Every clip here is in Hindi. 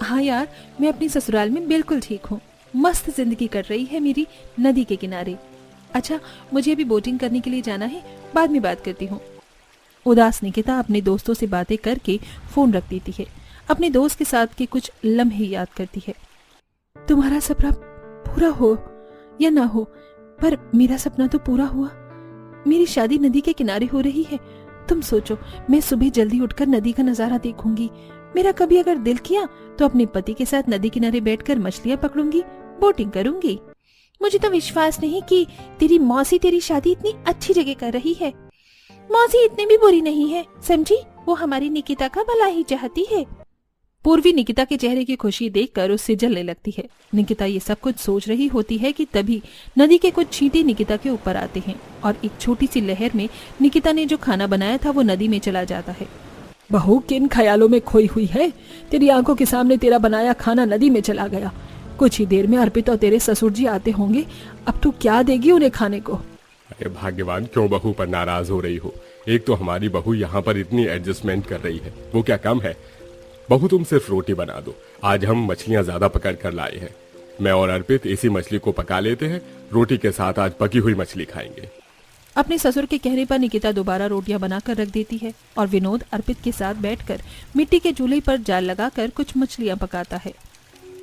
हाँ यार, मैं अपनी ससुराल में बिल्कुल ठीक हूँ। मस्त जिंदगी कट रही है मेरी नदी के किनारे। अच्छा, मुझे अभी बोटिंग करने के लिए जाना है, बाद में बात करती हूँ। उदास निकिता अपने दोस्तों से बातें करके फोन रख देती है। अपने दोस्त के साथ के कुछ लम्हे याद करती है। तुम्हारा सपना पूरा हो या ना हो, पर मेरा सपना तो पूरा हुआ। मेरी शादी नदी के किनारे हो रही है। तुम सोचो, मैं सुबह जल्दी उठकर नदी का नजारा देखूंगी। मेरा कभी अगर दिल किया तो अपने पति के साथ नदी किनारे बैठकर मछलियां पकड़ूंगी, बोटिंग करूंगी। मुझे तो विश्वास नहीं कि तेरी मौसी तेरी शादी इतनी अच्छी जगह कर रही है। मौसी इतनी भी बुरी नहीं है, समझी? वो हमारी निकिता का भला ही चाहती है। पूर्वी निकिता के चेहरे की खुशी देखकर उससे जलने लगती है। निकिता ये सब कुछ सोच रही होती है कि तभी नदी के कुछ छींटे निकिता के ऊपर आते हैं और एक छोटी सी लहर में निकिता ने जो खाना बनाया था वो नदी में चला जाता है। बहू, किन ख्यालों में खोई हुई है? तेरी आंखों के सामने तेरा बनाया खाना नदी में चला गया। कुछ ही देर में अर्पित और तेरे ससुर जी आते होंगे। अब तू क्या देगी उन्हें खाने को? अरे भाग्यवान, क्यों बहू पर नाराज हो रही हो? एक तो हमारी बहू यहाँ पर इतनी एडजस्टमेंट कर रही है, वो क्या कम है? बहू तुम सिर्फ रोटी बना दो। आज हम मछलियाँ ज्यादा पकड़ कर लाए हैं। मैं और अर्पित इसी मछली को पका लेते हैं। रोटी के साथ आज पकी हुई मछली खाएंगे। अपने ससुर के कहने पर निकिता दोबारा रोटियां बनाकर रख देती है और विनोद अर्पित के साथ बैठकर मिट्टी के चूल्हे पर जाल लगाकर कुछ मछलियां पकाता है।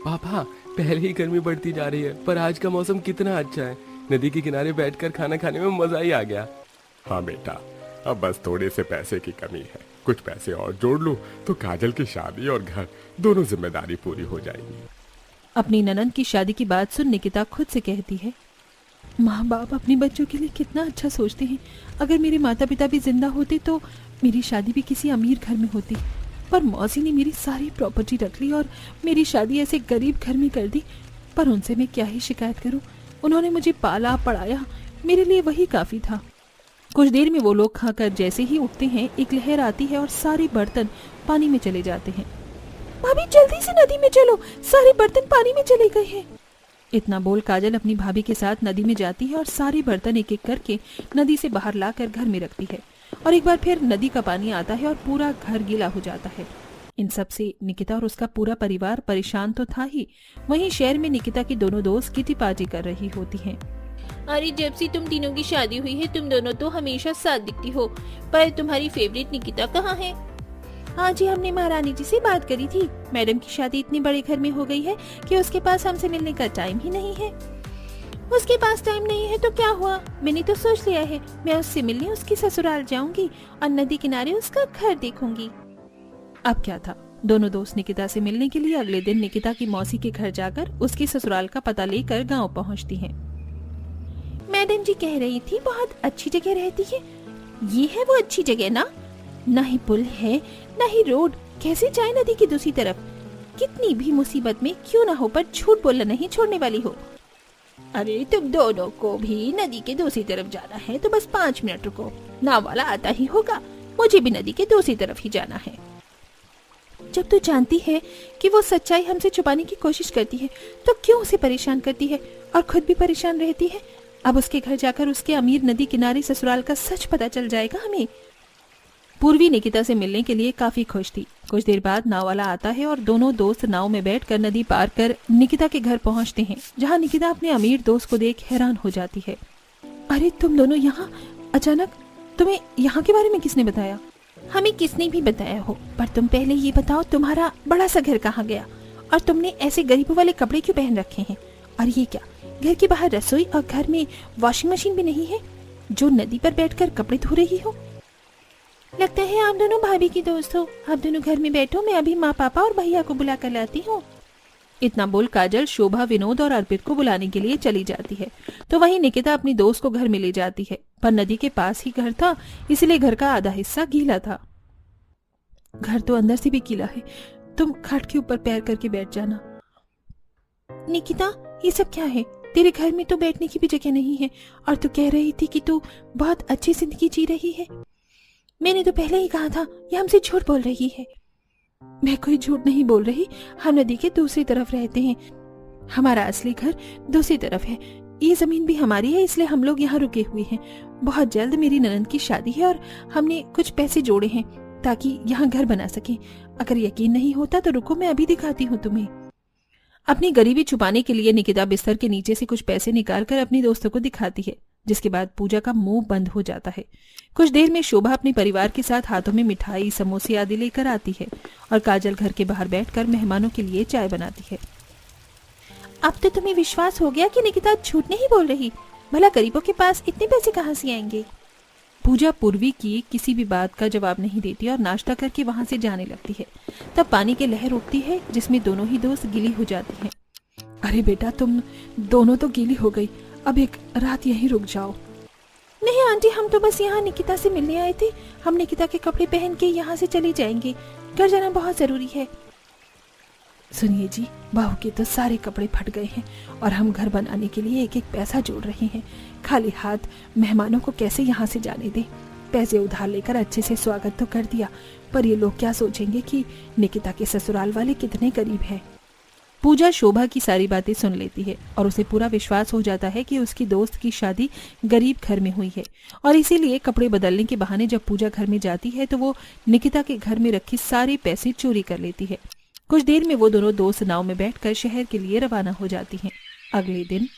पापा, पहले ही गर्मी बढ़ती जा रही है, पर आज का मौसम कितना अच्छा है। नदी के किनारे बैठकर खाना खाने में मजा ही आ गया। हाँ बेटा, अब बस थोड़े से पैसे की कमी है। कुछ पैसे और जोड़ लो तो काजल की शादी और घर दोनों जिम्मेदारी पूरी हो जाएगी। अपनी ननंद की शादी की बात सुन निकिता खुद से कहती है, माँ बाप अपने बच्चों के लिए कितना अच्छा सोचते हैं। अगर मेरे माता पिता भी जिंदा होते तो मेरी शादी भी किसी अमीर घर में होती, पर मौसी ने मेरी सारी प्रॉपर्टी रख ली और मेरी शादी ऐसे गरीब घर में कर दी। पर उनसे मैं क्या ही शिकायत करूं? उन्होंने मुझे पाला पढ़ाया, मेरे लिए वही काफी था। कुछ देर में वो लोग खाकर जैसे ही उठते हैं, एक लहर आती है और सारे बर्तन पानी में चले जाते हैं। भाभी, जल्दी से नदी में चलो, सारे बर्तन पानी में चले गए हैं। इतना बोल काजल अपनी भाभी के साथ नदी में जाती है और सारे बर्तन एक एक करके नदी से बाहर लाकर घर में रखती है। और एक बार फिर नदी का पानी आता है और पूरा घर गीला हो जाता है। इन सब से निकिता और उसका पूरा परिवार परेशान तो था ही, वहीं शहर में निकिता की दोनों दोस्त किटी पार्टी कर रही होती हैं। अरे, जब से तुम तीनों की शादी हुई है तुम दोनों तो हमेशा साथ दिखती हो, पर तुम्हारी फेवरेट निकिता कहाँ है? हाँ जी, हमने महारानी जी से बात करी थी। मैडम की शादी इतने बड़े घर में हो गई है कि उसके पास हमसे मिलने का टाइम ही नहीं है। उसके पास टाइम नहीं है तो क्या हुआ? मैंने तो सोच लिया है, मैं उससे मिलने उसकी ससुराल जाऊंगी और नदी किनारे उसका घर देखूंगी। अब क्या था, दोनों दोस्त निकिता से मिलने के लिए अगले दिन निकिता की मौसी के घर जाकर उसकी ससुराल का पता लेकर गाँव पहुँचती है। मैडम जी कह रही थी बहुत अच्छी जगह रहती है। ये है वो अच्छी जगह ना? ना ही पुल है, ना ही रोड, कैसे जाए नदी की दूसरी तरफ? कितनी भी मुसीबत में क्यों ना हो, पर झूठ बोलना नहीं छोड़ने वाली हो। अरे, तुम दोनों को भी नदी के दूसरी तरफ जाना है तो बस 5 मिनट रुको, नाव वाला आता ही होगा। मुझे भी नदी के दूसरी तरफ ही जाना है। जब तू जानती है कि वो सच्चाई हमसे छुपाने की कोशिश करती है तो क्यों उसे परेशान करती है और खुद भी परेशान रहती है? अब उसके घर जाकर उसके अमीर नदी किनारे ससुराल का सच पता चल जाएगा हमें। पूर्वी निकिता से मिलने के लिए काफी खुश थी। कुछ देर बाद नाव वाला आता है और दोनों दोस्त नाव में बैठकर नदी पार कर निकिता के घर पहुंचते हैं, जहां निकिता अपने अमीर दोस्त को देख हैरान हो जाती है। अरे, तुम दोनों यहाँ अचानक? तुम्हें यहाँ के बारे में किसने बताया? हमें किसने भी बताया हो, पर तुम पहले ये बताओ तुम्हारा बड़ा सा घर कहाँ गया और तुमने ऐसे गरीबों वाले कपड़े क्यों पहन रखे हैं? और ये क्या, घर के बाहर रसोई और घर में वॉशिंग मशीन भी नहीं है जो नदी पर बैठकर कपड़े धो रही हो? लगता है आप दोनों भाभी की दोस्त हो। आप दोनों घर में बैठो, मैं अभी माँ पापा और भैया को बुला कर लाती हूँ। इतना बोल काजल शोभा, विनोद और अर्पित को बुलाने के लिए चली जाती है, तो वहीं निकिता अपनी दोस्त को घर में ले जाती है। पर नदी के पास ही घर था, इसलिए घर का आधा हिस्सा गीला था। घर तो अंदर से भी गीला है, तुम खाट के ऊपर पैर करके बैठ जाना। निकिता, ये सब क्या है? तेरे घर में तो बैठने की भी जगह नहीं है और तू कह रही थी कि तू बहुत अच्छी जिंदगी जी रही है। मैंने तो पहले ही कहा था, ये हमसे झूठ बोल रही है। मैं कोई झूठ नहीं बोल रही, हम नदी के दूसरी तरफ रहते हैं। हमारा असली घर दूसरी तरफ है। ये जमीन भी हमारी है, इसलिए हम लोग यहाँ रुके हुए हैं। बहुत जल्द मेरी ननद की शादी है और हमने कुछ पैसे जोड़े हैं, ताकि यहाँ घर बना सके। अगर यकीन नहीं होता तो रुको, मैं अभी दिखाती हूँ तुम्हें। अपनी गरीबी छुपाने के लिए निकिता बिस्तर के नीचे से कुछ पैसे निकालकर अपनी दोस्तों को दिखाती है, जिसके बाद पूजा का मुंह बंद हो जाता है। कुछ देर में शोभा अपने परिवार के साथ हाथों में मिठाई, समोसे आदि लेकर आती है और काजल घर के बाहर बैठकर मेहमानों के लिए चाय बनाती है। अब तो तुम्हें विश्वास हो गया कि निकिता झूठ नहीं बोल रही। भला गरीबों के पास इतने पैसे कहाँ से आएंगे? पूजा पूर्वी की किसी भी बात का जवाब नहीं देती और नाश्ता करके वहां से जाने लगती है। तब पानी की लहर उठती है जिसमें दोनों ही दोस्त गीली हो जाती हैं। अरे बेटा, तुम दोनों तो गीली हो गई, अब एक रात यहीं रुक जाओ। नहीं आंटी, हम तो बस यहाँ निकिता से मिलने आए थे। हम निकिता के कपड़े पहन के यहाँ से चले जाएंगे। घर जाना बहुत जरूरी है। सुनिए जी, बहू के तो सारे कपड़े फट गए हैं और हम घर बनाने के लिए एक एक पैसा जोड़ रहे हैं। खाली हाथ मेहमानों को कैसे यहाँ से जाने दें? पैसे उधार लेकर अच्छे से स्वागत तो कर दिया, पर ये लोग क्या सोचेंगे कि निकिता के ससुराल वाले कितने गरीब हैं। पूजा शोभा की सारी बातें सुन लेती है और उसे पूरा विश्वास हो जाता है कि उसकी दोस्त की शादी गरीब घर में हुई है और इसीलिए कपड़े बदलने के बहाने जब पूजा घर में जाती है तो वो निकिता के घर में रखी सारे पैसे चोरी कर लेती है। कुछ देर में वो दोनों दोस्त नाव में बैठकर शहर के लिए रवाना हो जाती हैं। अगले दिन,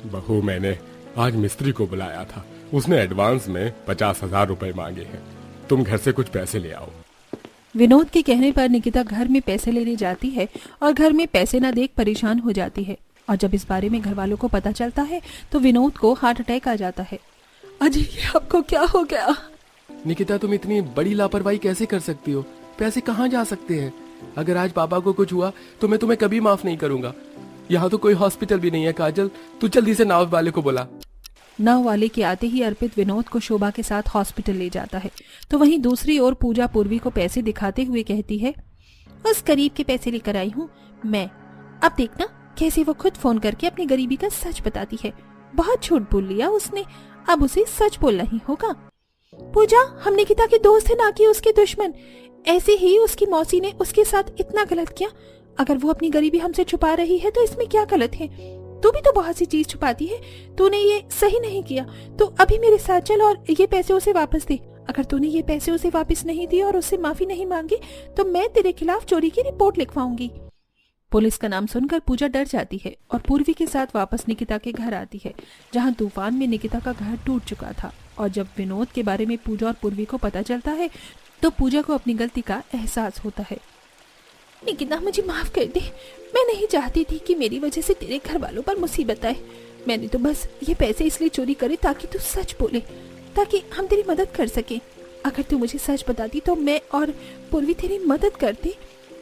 बहू, मैंने आज मिस्त्री को बुलाया था। उसने एडवांस में 50,000 रुपए मांगे हैं। तुम घर से कुछ पैसे ले आओ। विनोद के कहने पर निकिता घर में पैसे लेने जाती है और घर में पैसे न देख परेशान हो जाती है। और जब इस बारे में घर वालों को पता चलता है तो विनोद को हार्ट अटैक आ जाता है। अजी, ये आपको क्या हो गया? निकिता, तुम इतनी बड़ी लापरवाही कैसे कर सकती हो? पैसे कहाँ जा सकते हैं? अगर आज पापा को कुछ हुआ तो मैं तुम्हें कभी माफ नहीं करूंगा। यहाँ तो कोई हॉस्पिटल भी नहीं है। काजल, तू जल्दी से नाव वाले को बुला। नाव वाले के आते ही अर्पित विनोद को शोभा के साथ हॉस्पिटल ले जाता है। तो वहीं दूसरी ओर पूजा पूर्वी को पैसे दिखाते हुए कहती है, उस गरीब के पैसे लेकर आई हूँ मैं। अब देखना कैसे वो खुद फोन करके अपनी गरीबी का सच बताती है। बहुत झूठ बोल लिया उसने, अब उसे सच बोलना ही होगा। पूजा, हम निकिता के दोस्त है, ना कि उसके दुश्मन। ऐसे ही उसकी मौसी ने उसके साथ इतना गलत किया। अगर वो अपनी गरीबी हमसे छुपा रही है तो इसमें क्या गलत है? तू भी तो बहुत सी चीज छुपाती है। तूने ये सही नहीं किया, तो अभी मेरे साथ चल और ये पैसे उसे वापस दे। अगर तूने ये पैसे उसे वापस नहीं दिए और उससे माफी नहीं मांगी तो मैं तेरे खिलाफ चोरी की रिपोर्ट लिखवाऊंगी। पुलिस का नाम सुनकर पूजा डर जाती है और पूर्वी के साथ वापस निकिता के घर आती है, जहां तूफान में निकिता का घर टूट चुका था। और जब विनोद के बारे में पूजा और पूर्वी को पता चलता है तो पूजा को अपनी गलती का एहसास होता है। निकिता, मुझे माफ कर दे। मैं नहीं चाहती थी कि मेरी वजह से तेरे घर वालों पर मुसीबत आए। मैंने तो बस ये पैसे इसलिए चोरी करे ताकि तू सच बोले, ताकि हम तेरी मदद कर सके। अगर तू मुझे सच बताती तो मैं और पूर्वी तेरी मदद करते,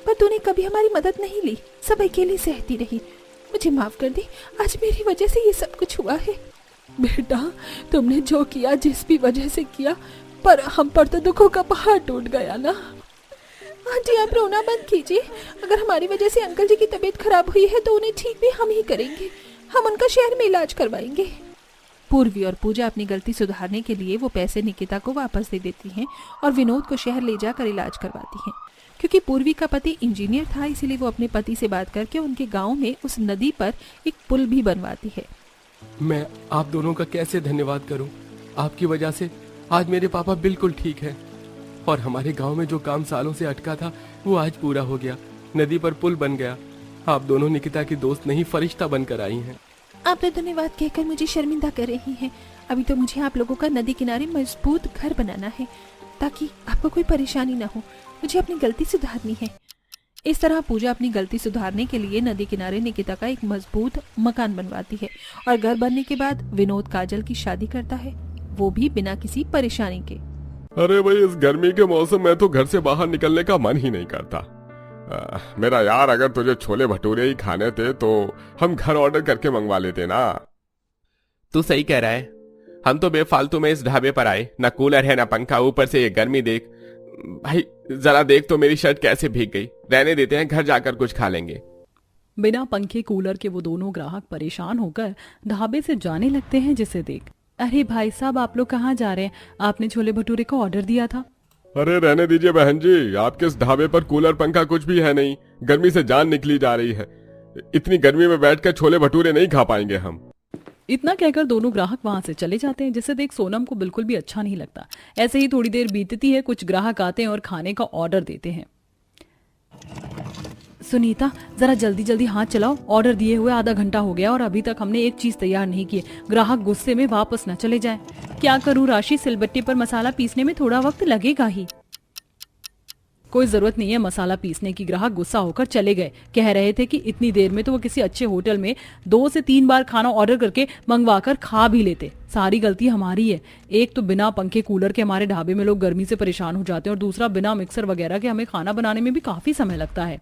पर तूने कभी हमारी मदद नहीं ली, सब अकेले सहती रही। मुझे माफ कर दे, आज मेरी वजह से ये सब कुछ हुआ है। बेटा, तुमने जो किया, जिस भी वजह से किया, पर हम पर तो दुखों का पहाड़ टूट गया ना। आंटी, आप रोना बंद कीजिए। अगर हमारी वजह से अंकल जी की तबीयत खराब हुई है तो उन्हें ठीक भी हम ही करेंगे। हम उनका शहर में इलाज करवाएंगे। पूर्वी और पूजा अपनी गलती सुधारने के लिए वो पैसे निकिता को वापस दे देती हैं और विनोद को शहर ले जाकर इलाज करवाती हैं। क्योंकि पूर्वी का पति इंजीनियर था, इसीलिए वो अपने पति से बात करके उनके गांव में उस नदी पर एक पुल भी बनवाती है। मैं आप दोनों का कैसे धन्यवाद करूं? आपकी वजह से आज मेरे पापा बिल्कुल ठीक है और हमारे गांव में जो काम सालों से अटका था वो आज पूरा हो गया। नदी पर पुल बन गया। आप दोनों निकिता की दोस्त नहीं, फरिश्ता बनकर आई हैं। आप तो धन्यवाद कहकर मुझे शर्मिंदा कर रही हैं। अभी तो मुझे आप लोगों का नदी किनारे मजबूत घर बनाना है ताकि आपको कोई परेशानी ना हो। मुझे अपनी गलती सुधारनी है। इस तरह पूजा अपनी गलती सुधारने के लिए नदी किनारे निकिता का एक मजबूत मकान बनवाती है और घर बनने के बाद विनोद काजल की शादी करता है, वो भी बिना किसी परेशानी के। अरे भाई, इस गर्मी के मौसम में तो घर से बाहर निकलने का मन ही नहीं करता। मेरा यार, अगर तुझे छोले भटूरे ही खाने थे तो हम घर ऑर्डर करके मंगवा लेते ना। तू सही कह रहा है। हम तो बेफालतू में इस ढाबे पर आए, ना कूलर है ना पंखा, ऊपर से ये गर्मी देख। भाई जरा देख तो मेरी शर्ट कैसे भीग गई। रहने देते हैं, घर जाकर कुछ खा लेंगे। बिना पंखे कूलर के वो दोनों ग्राहक परेशान होकर ढाबे से जाने लगते हैं, जिसे देख, अरे भाई साहब, आप लोग कहाँ जा रहे हैं? आपने छोले भटूरे को ऑर्डर दिया था। अरे रहने दीजिए बहन जी, आपके इस ढाबे पर कूलर पंखा कुछ भी है नहीं। गर्मी से जान निकली जा रही है। इतनी गर्मी में बैठकर छोले भटूरे नहीं खा पाएंगे हम। इतना कहकर दोनों ग्राहक वहां से चले जाते हैं, जिसे देख सोनम को बिल्कुल भी अच्छा नहीं लगता। ऐसे ही थोड़ी देर बीतती है, कुछ ग्राहक आते हैं और खाने का ऑर्डर देते हैं। सुनीता, जरा जल्दी जल्दी हाथ चलाओ, ऑर्डर दिए हुए आधा घंटा हो गया और अभी तक हमने एक चीज तैयार नहीं की। ग्राहक गुस्से में वापस न चले जाएं। क्या करूं राशि, सिलबट्टे पर मसाला पीसने में थोड़ा वक्त लगेगा ही। कोई जरूरत नहीं है मसाला पीसने की। ग्राहक गुस्सा होकर चले गए। कह रहे थे कि इतनी देर में तो वो किसी अच्छे होटल में 2 से 3 बार खाना ऑर्डर करके मंगवा कर खा भी लेते। सारी गलती हमारी है। एक तो बिना पंखे कूलर के हमारे ढाबे में लोग गर्मी से परेशान हो जाते हैं, और दूसरा बिना मिक्सर वगैरह के हमें खाना बनाने में भी काफी समय लगता है।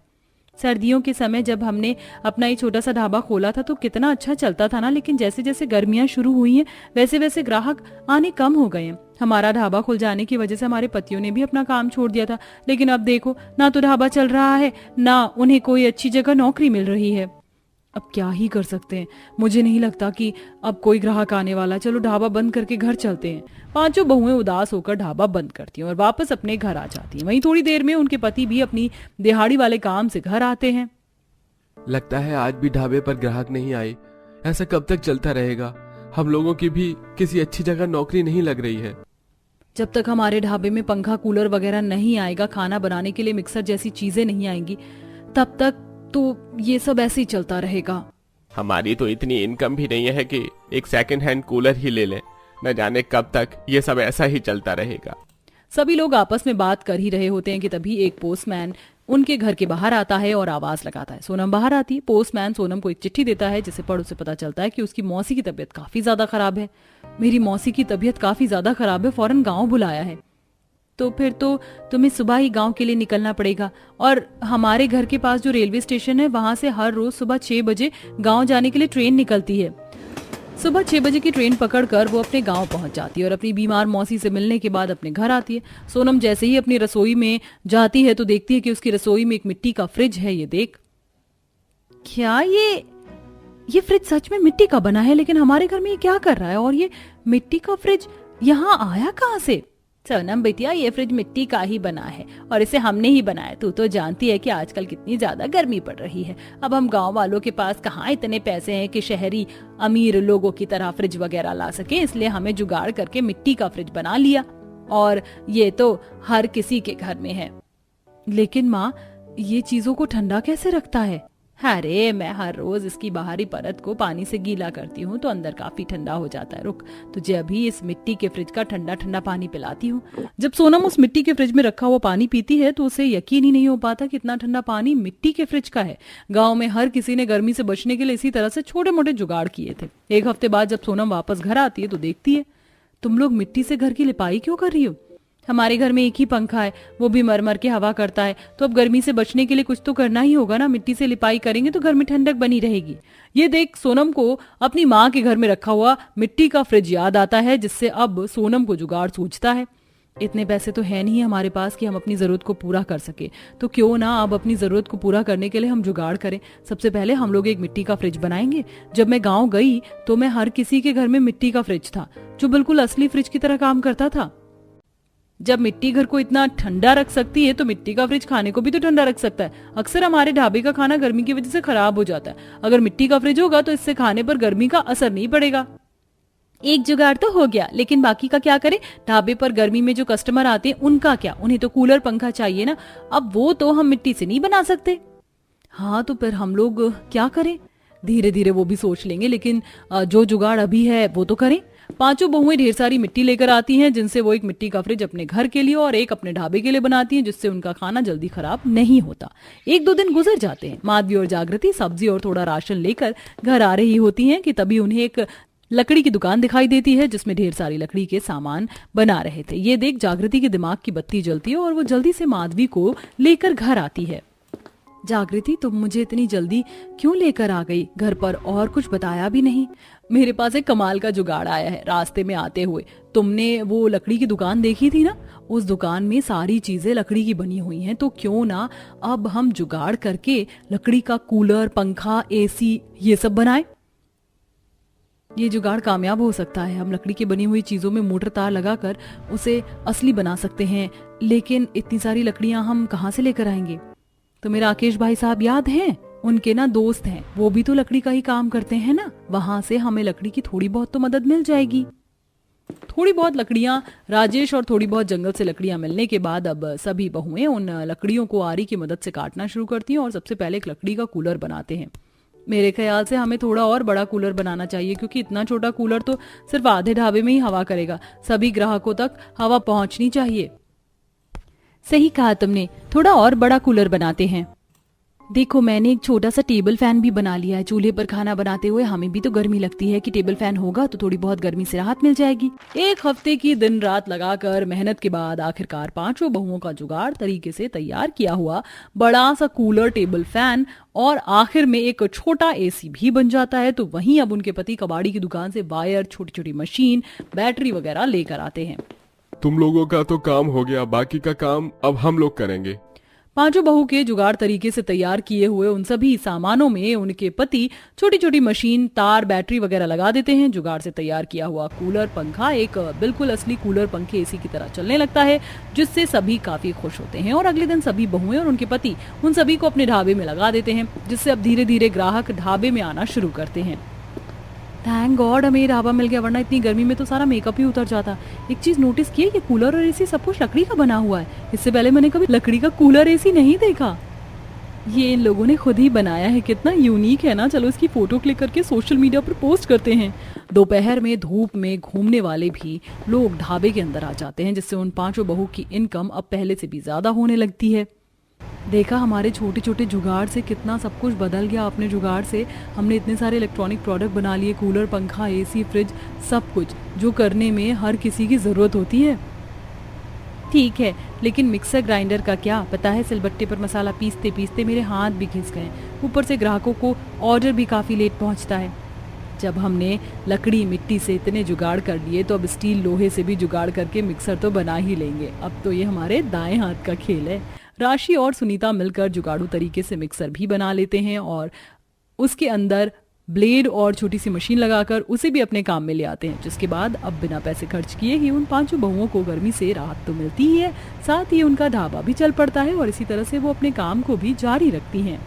सर्दियों के समय जब हमने अपना ये छोटा सा ढाबा खोला था तो कितना अच्छा चलता था ना, लेकिन जैसे जैसे गर्मियां शुरू हुई हैं वैसे वैसे ग्राहक आने कम हो गए हैं। हमारा ढाबा खुल जाने की वजह से हमारे पतियों ने भी अपना काम छोड़ दिया था, लेकिन अब देखो ना तो ढाबा चल रहा है, ना उन्हें कोई अच्छी जगह नौकरी मिल रही है। अब क्या ही कर सकते हैं। मुझे नहीं लगता कि अब कोई ग्राहक आने वाला। चलो ढाबा बंद करके घर चलते हैं। 5 बहुएं उदास होकर ढाबा बंद करती हैं और वापस अपने घर आ जाती हैं। वहीं थोड़ी देर में उनके पति भी अपनी दिहाड़ी वाले काम से घर आते हैं। लगता है आज भी ढाबे पर ग्राहक नहीं आए। ऐसा कब तक चलता रहेगा? हम लोगों की भी किसी अच्छी जगह नौकरी नहीं लग रही है। जब तक हमारे ढाबे में पंखा कूलर वगैरह नहीं आएगा, खाना बनाने के लिए मिक्सर जैसी चीजें नहीं आएंगी, तब तक तो ये सब ऐसे ही चलता रहेगा। हमारी तो इतनी इनकम भी नहीं है कि एक सेकंड हैंड कूलर ही ले लें। न जाने कब तक ये सब ऐसा ही चलता रहेगा। सभी लोग आपस में बात कर ही रहे होते हैं कि तभी एक पोस्टमैन उनके घर के बाहर आता है और आवाज लगाता है। सोनम बाहर आती है। पोस्टमैन सोनम को एक चिट्ठी देता है, जिसे पढ़ उसे पता चलता है कि उसकी मौसी की तबीयत काफी ज्यादा खराब है। मेरी मौसी की तबीयत काफी ज्यादा खराब है, फौरन गाँव बुलाया है। तो फिर तो तुम्हें सुबह ही गांव के लिए निकलना पड़ेगा, और हमारे घर के पास जो रेलवे स्टेशन है वहां से हर रोज सुबह 6 बजे गांव जाने के लिए ट्रेन निकलती है। सुबह 6 बजे की ट्रेन पकड़कर वो अपने गांव पहुंच जाती है और अपनी बीमार मौसी से मिलने के बाद अपने घर आती है। सोनम जैसे ही अपनी रसोई में जाती है तो देखती है कि उसकी रसोई में एक मिट्टी का फ्रिज है। ये देख, क्या ये फ्रिज सच में मिट्टी का बना है? लेकिन हमारे घर में ये क्या कर रहा है? और ये मिट्टी का फ्रिज यहाँ आया कहाँ से? सोनम बेटिया, ये फ्रिज मिट्टी का ही बना है और इसे हमने ही बनाया। तू तो जानती है कि आजकल कितनी ज्यादा गर्मी पड़ रही है। अब हम गांव वालों के पास कहाँ इतने पैसे हैं कि शहरी अमीर लोगों की तरह फ्रिज वगैरह ला सके, इसलिए हमें जुगाड़ करके मिट्टी का फ्रिज बना लिया, और ये तो हर किसी के घर में है। लेकिन माँ, ये चीजों को ठंडा कैसे रखता है? अरे मैं हर रोज इसकी बाहरी परत को पानी से गीला करती हूँ तो अंदर काफी ठंडा हो जाता है। रुक, तुझे अभी इस मिट्टी के फ्रिज का ठंडा ठंडा पानी पिलाती हूँ। जब सोनम उस मिट्टी के फ्रिज में रखा हुआ पानी पीती है तो उसे यकीन ही नहीं हो पाता कि इतना ठंडा पानी मिट्टी के फ्रिज का है। गाँव में हर किसी ने गर्मी से बचने के लिए इसी तरह से छोटे मोटे जुगाड़ किए थे। एक हफ्ते बाद जब सोनम वापस घर आती है तो देखती है, तुम लोग मिट्टी से घर की लिपाई क्यों कर रही हो? हमारे घर में एक ही पंखा है, वो भी मर के हवा करता है, तो अब गर्मी से बचने के लिए कुछ तो करना ही होगा ना। मिट्टी से लिपाई करेंगे तो घर में ठंडक बनी रहेगी। ये देख सोनम को अपनी माँ के घर में रखा हुआ मिट्टी का फ्रिज याद आता है, जिससे अब सोनम को जुगाड़ सूझता है। इतने पैसे तो है नहीं हमारे पास कि हम अपनी जरूरत को पूरा कर सके, तो क्यों ना अब अपनी जरूरत को पूरा करने के लिए हम जुगाड़ करें। सबसे पहले हम लोग एक मिट्टी का फ्रिज बनाएंगे। जब मैं गाँव गई तो मैं हर किसी के घर में मिट्टी का फ्रिज था, जो बिल्कुल असली फ्रिज की तरह काम करता था। जब मिट्टी घर को इतना ठंडा रख सकती है तो मिट्टी का फ्रिज खाने को भी तो ठंडा रख सकता है। अक्सर हमारे ढाबे का खाना गर्मी की वजह से खराब हो जाता है। अगर मिट्टी का फ्रिज होगा तो इससे खाने पर गर्मी का असर नहीं पड़ेगा। एक जुगाड़ तो हो गया, लेकिन बाकी का क्या करें? ढाबे पर गर्मी में जो कस्टमर आते हैं उनका क्या? उन्हें तो कूलर पंखा चाहिए ना। अब वो तो हम मिट्टी से नहीं बना सकते। हाँ, तो फिर हम लोग क्या करें? धीरे धीरे वो भी सोच लेंगे, लेकिन जो जुगाड़ अभी है वो तो करें। 5 बहुएं ढेर सारी मिट्टी लेकर आती हैं, जिनसे वो एक मिट्टी का फ्रिज अपने घर के लिए और एक अपने ढाबे के लिए बनाती हैं, जिससे उनका खाना जल्दी खराब नहीं होता। 1-2 दिन गुजर जाते हैं। माधवी और जागृति सब्जी और थोड़ा राशन लेकर घर आ रही होती हैं कि तभी उन्हें एक लकड़ी की दुकान दिखाई देती है, जिसमें ढेर सारी लकड़ी के सामान बना रहे थे। ये देख जागृति के दिमाग की बत्ती जलती है और वो जल्दी से माधवी को लेकर घर आती है। जागृति, तुम मुझे इतनी जल्दी क्यों लेकर आ गई? घर पर और कुछ बताया भी नहीं। मेरे पास एक कमाल का जुगाड़ आया है। रास्ते में आते हुए तुमने वो लकड़ी की दुकान देखी थी ना, उस दुकान में सारी चीजें लकड़ी की बनी हुई हैं, तो क्यों ना अब हम जुगाड़ करके लकड़ी का कूलर, पंखा, एसी ये सब बनाएं। ये जुगाड़ कामयाब हो सकता है। हम लकड़ी की बनी हुई चीजों में मोटर तार लगाकर उसे असली बना सकते हैं, लेकिन इतनी सारी लकड़ियां हम कहाँ से लेकर आएंगे? तो मेरा राकेश भाई साहब याद हैं? उनके ना दोस्त हैं, वो भी तो लकड़ी का ही काम करते हैं ना, वहां से हमें लकड़ी की थोड़ी बहुत तो मदद मिल जाएगी। थोड़ी बहुत लकड़ियां राजेश और थोड़ी बहुत जंगल से लकड़ियां मिलने के बाद अब सभी बहुएं उन लकड़ियों को आरी की मदद से काटना शुरू करती हैं और सबसे पहले एक लकड़ी का कूलर बनाते हैं। मेरे ख्याल से हमें थोड़ा और बड़ा कूलर बनाना चाहिए, क्योंकि इतना छोटा कूलर तो सिर्फ आधे ढाबे में ही हवा करेगा, सभी ग्राहकों तक हवा पहुंचनी चाहिए। सही कहा तुमने, थोड़ा और बड़ा कूलर बनाते हैं। देखो मैंने एक छोटा सा टेबल फैन भी बना लिया है। चूल्हे पर खाना बनाते हुए हमें भी तो गर्मी लगती है, कि टेबल फैन होगा तो थोड़ी बहुत गर्मी से राहत मिल जाएगी। एक हफ्ते की दिन रात लगाकर मेहनत के बाद आखिरकार 5 बहुओं का जुगाड़ तरीके से तैयार किया हुआ बड़ा सा कूलर, टेबल फैन और आखिर में एक छोटा एसी भी बन जाता है। तो वहीं अब उनके पति कबाड़ी की दुकान से वायर, छोटी छोटी मशीन, बैटरी वगैरह लेकर आते हैं। तुम लोगों का तो काम हो गया, बाकी का काम अब हम लोग करेंगे। 5 बहू के जुगाड़ तरीके से तैयार किए हुए उन सभी सामानों में उनके पति छोटी छोटी मशीन, तार, बैटरी वगैरह लगा देते हैं। जुगाड़ से तैयार किया हुआ कूलर पंखा एक बिल्कुल असली कूलर पंखे एसी की तरह चलने लगता है, जिससे सभी काफी खुश होते हैं। और अगले दिन सभी बहुएं और उनके पति उन सभी को अपने ढाबे में लगा देते हैं, जिससे अब धीरे धीरे ग्राहक ढाबे में आना शुरू करते हैं। थैंक गॉड हमें ढाबा मिल गया, वरना इतनी गर्मी में तो सारा मेकअप ही उतर जाता। एक चीज नोटिस की, ये कूलर और एसी सब कुछ लकड़ी का बना हुआ है। इससे पहले मैंने कभी लकड़ी का कूलर एसी नहीं देखा। ये इन लोगों ने खुद ही बनाया है, कितना यूनिक है ना। चलो इसकी फोटो क्लिक करके सोशल मीडिया पर पोस्ट करते हैं। दोपहर में धूप में घूमने वाले भी लोग ढाबे के अंदर आ जाते हैं, जिससे उन 5 बहू की इनकम अब पहले से भी ज्यादा होने लगती है। देखा हमारे छोटे छोटे जुगाड़ से कितना सब कुछ बदल गया। अपने जुगाड़ से हमने इतने सारे इलेक्ट्रॉनिक प्रोडक्ट बना लिए, कूलर, पंखा, एसी, फ्रिज, सब कुछ जो करने में हर किसी की जरूरत होती है। ठीक है, लेकिन मिक्सर ग्राइंडर का क्या? पता है सिलबट्टे पर मसाला पीसते पीसते मेरे हाथ भी घिस गए। ऊपर से ग्राहकों को ऑर्डर भी काफी लेट पहुंचता है। जब हमने लकड़ी मिट्टी से इतने जुगाड़ कर लिए, तो अब स्टील लोहे से भी जुगाड़ करके मिक्सर तो बना ही लेंगे। अब तो ये हमारे दाएं हाथ का खेल है। राशि और सुनीता मिलकर जुगाड़ू तरीके से मिक्सर भी बना लेते हैं और उसके अंदर ब्लेड और छोटी सी मशीन लगाकर उसे भी अपने काम में ले आते हैं, जिसके बाद अब बिना पैसे खर्च किए ही उन 5 बहुओं को गर्मी से राहत तो मिलती ही है, साथ ही उनका ढाबा भी चल पड़ता है और इसी तरह से वो अपने काम को भी जारी रखती हैं।